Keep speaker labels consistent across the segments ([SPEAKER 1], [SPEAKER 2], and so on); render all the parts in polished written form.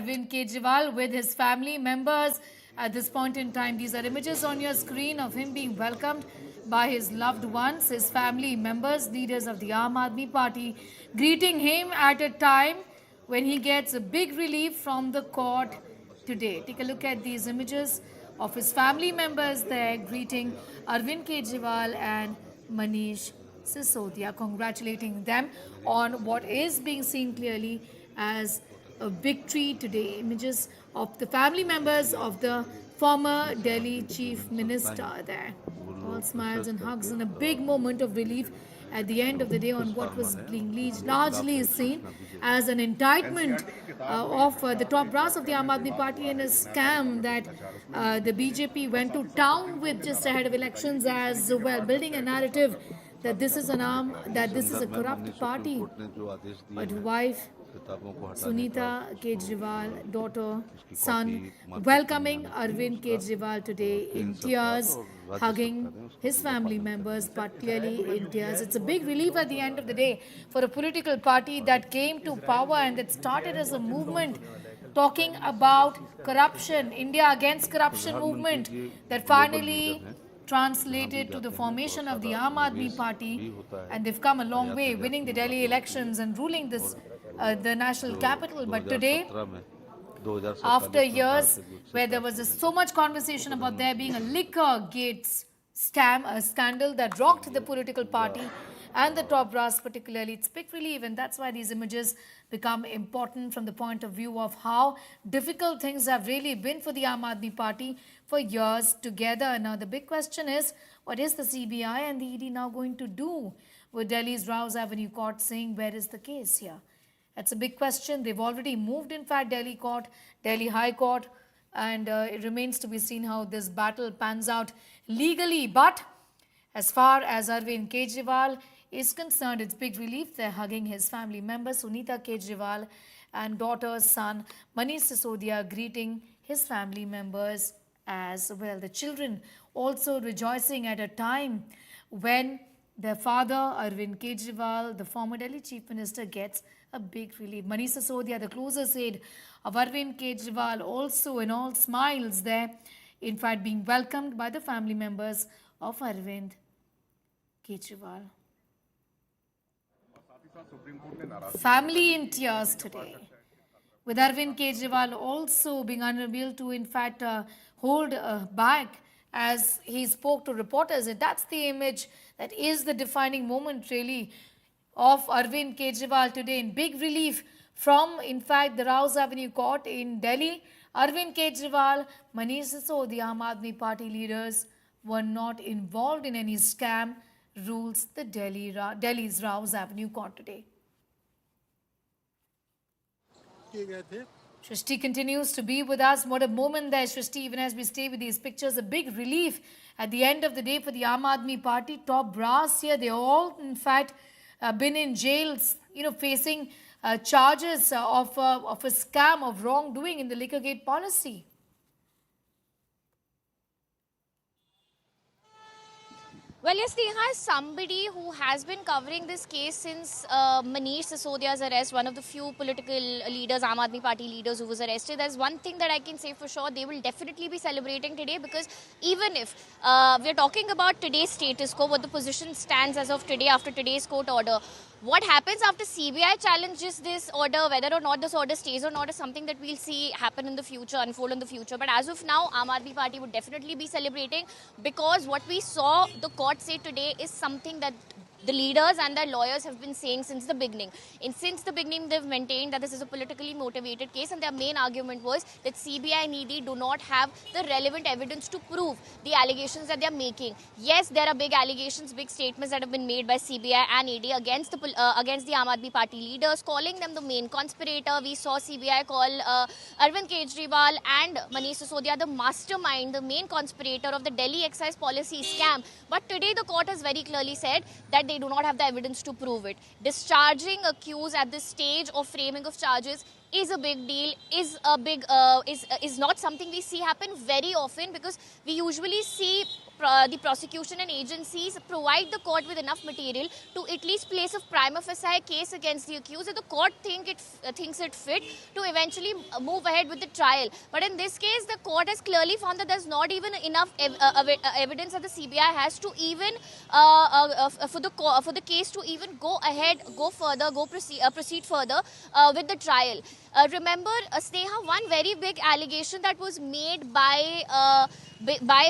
[SPEAKER 1] Arvind Kejriwal with his family members at this point in time. These are images on your screen of him being welcomed by his loved ones, his family members, leaders of the Aam Aadmi Party, greeting him at a time when he gets a big relief from the court today. Take a look at these images of his family members there greeting Arvind Kejriwal and Manish Sisodia, congratulating them on what is being seen clearly as a victory today. Images of the family members of the former Delhi Chief Minister there. All smiles and hugs and a big moment of relief at the end of the day on what was being largely seen as an indictment of the top brass of the Aam Aadmi Party in a scam that the BJP went to town with just ahead of elections as well, building a narrative that this is a corrupt party. But wife Sunita Kejriwal, daughter, son, welcoming Arvind Kejriwal today in tears, hugging his family members, but clearly in tears. It's a big relief at the end of the day for a political party that came to power and that started as a movement talking about corruption, India against corruption movement, that finally translated to the formation of the Aam Aadmi Party, and they've come a long way, winning the Delhi elections and ruling this the national capital. But today, after years where there was so much conversation about there being a liquor gates scam, a scandal that rocked the political party and the top brass particularly, it's big relief, and that's why these images become important from the point of view of how difficult things have really been for the Aam Aadmi Party for years together. Now the big question is, what is the CBI and the ED now going to do with Delhi's Rouse Avenue Court saying where is the case here? That's a big question. They've already moved, in fact, Delhi High Court, and it remains to be seen how this battle pans out legally. But as far as Arvind Kejriwal is concerned, it's big relief. They're hugging his family members, Sunita Kejriwal, and daughter, son, Manish Sisodia, greeting his family members as well. The children also rejoicing at a time when their father, Arvind Kejriwal, the former Delhi Chief Minister, gets a big relief. Manish Sisodia, the closest aide of Arvind Kejriwal, also in all smiles there, in fact being welcomed by the family members of Arvind Kejriwal. Family in tears today, with Arvind Kejriwal also being unable to, in fact, hold back as he spoke to reporters. And that's the image that is the defining moment, really, of Arvind Kejriwal today, in big relief from, in fact, the Rouse Avenue Court in Delhi. Arvind Kejriwal, Manish Sisodia, Aam Aadmi Party leaders were not involved in any scam, rules the Delhi's Rouse Avenue Court today. Shrishti continues to be with us. What a moment there, Shrishti, even as we stay with these pictures. A big relief at the end of the day for the Aam Aadmi Party. Top brass here, they all, in fact, been in jails, facing charges of a scam, of wrongdoing in the liquor gate policy.
[SPEAKER 2] Well, yes, Neha, as somebody who has been covering this case since Manish Sisodia's arrest, one of the few political leaders, Aam Aadmi Party leaders who was arrested, there's one thing that I can say for sure, they will definitely be celebrating today, because even if we're talking about today's status quo, what the position stands as of today after today's court order, what happens after CBI challenges this order, whether or not this order stays or not, is something that we'll see happen in the future, unfold in the future. But as of now, Aam Aadmi Party would definitely be celebrating, because what we saw the court say today is something that the leaders and their lawyers have been saying since the beginning. And since the beginning, they've maintained that this is a politically motivated case, and their main argument was that CBI and ED do not have the relevant evidence to prove the allegations that they're making. Yes, there are big allegations, big statements that have been made by CBI and ED against the Aam Aadmi Party leaders, calling them the main conspirator. We saw CBI call Arvind Kejriwal and Manish Sisodia the mastermind, the main conspirator of the Delhi excise policy scam. But today, the court has very clearly said that they do not have the evidence to prove it. Discharging accused at this stage of framing of charges is a big deal, is not something we see happen very often, because we usually see the prosecution and agencies provide the court with enough material to at least place a prima facie case against the accused, and the court thinks it fit to eventually move ahead with the trial. But in this case, the court has clearly found that there's not even enough evidence that the CBI has to even for the case to even go ahead, proceed further with the trial. Remember, Sneha, one very big allegation that was made by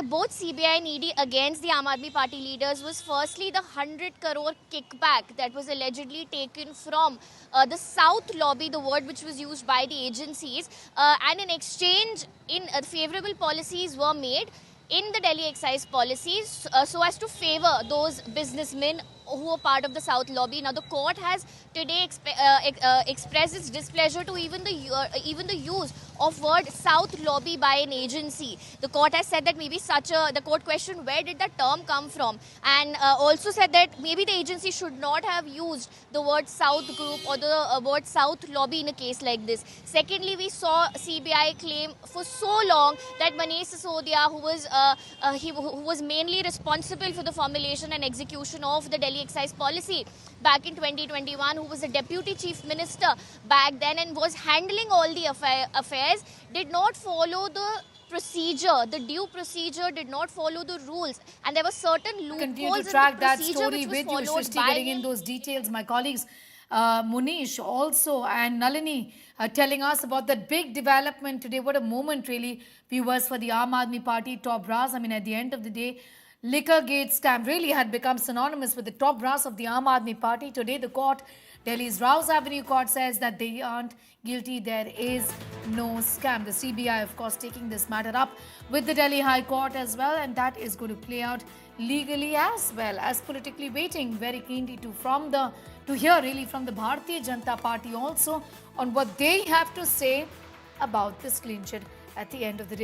[SPEAKER 2] both CBI and ED against the Aam Aadmi Party leaders was firstly the 100 crore kickback that was allegedly taken from the South lobby, the word which was used by the agencies, and in exchange, favorable policies were made in the Delhi excise policies so as to favor those businessmen who are part of the South lobby. Now, the court has today expressed its displeasure to even the use of word South lobby by an agency. The court has said that maybe the court questioned where did that term come from, and also said that maybe the agency should not have used the word South group or the word South lobby in a case like this. Secondly, we saw CBI claim for so long that Manish Sisodia, who was mainly responsible for the formulation and execution of the Delhi excise policy back in 2021, who was the deputy chief minister back then and was handling all the affairs, did not follow the procedure, the due procedure, did not follow the rules, and there were certain loopholes
[SPEAKER 1] Continue to track
[SPEAKER 2] in the
[SPEAKER 1] that
[SPEAKER 2] procedure
[SPEAKER 1] story
[SPEAKER 2] which was
[SPEAKER 1] with you,
[SPEAKER 2] followed
[SPEAKER 1] Shrishti,
[SPEAKER 2] by
[SPEAKER 1] getting in
[SPEAKER 2] him.
[SPEAKER 1] those details. My colleagues, Munish also and Nalini telling us about that big development today. What a moment really, viewers, for the Aam Aadmi Party top brass. I mean, at the end of the day, Liquorgate scam really had become synonymous with the top brass of the Aam Aadmi Party. Today, the court, Delhi's Rouse Avenue Court, says that they aren't guilty. There is no scam. The CBI, of course, taking this matter up with the Delhi High Court as well, and that is going to play out legally as well as politically. Waiting very keenly to hear really from the Bharatiya Janata Party also on what they have to say about this clean sheet at the end of the day.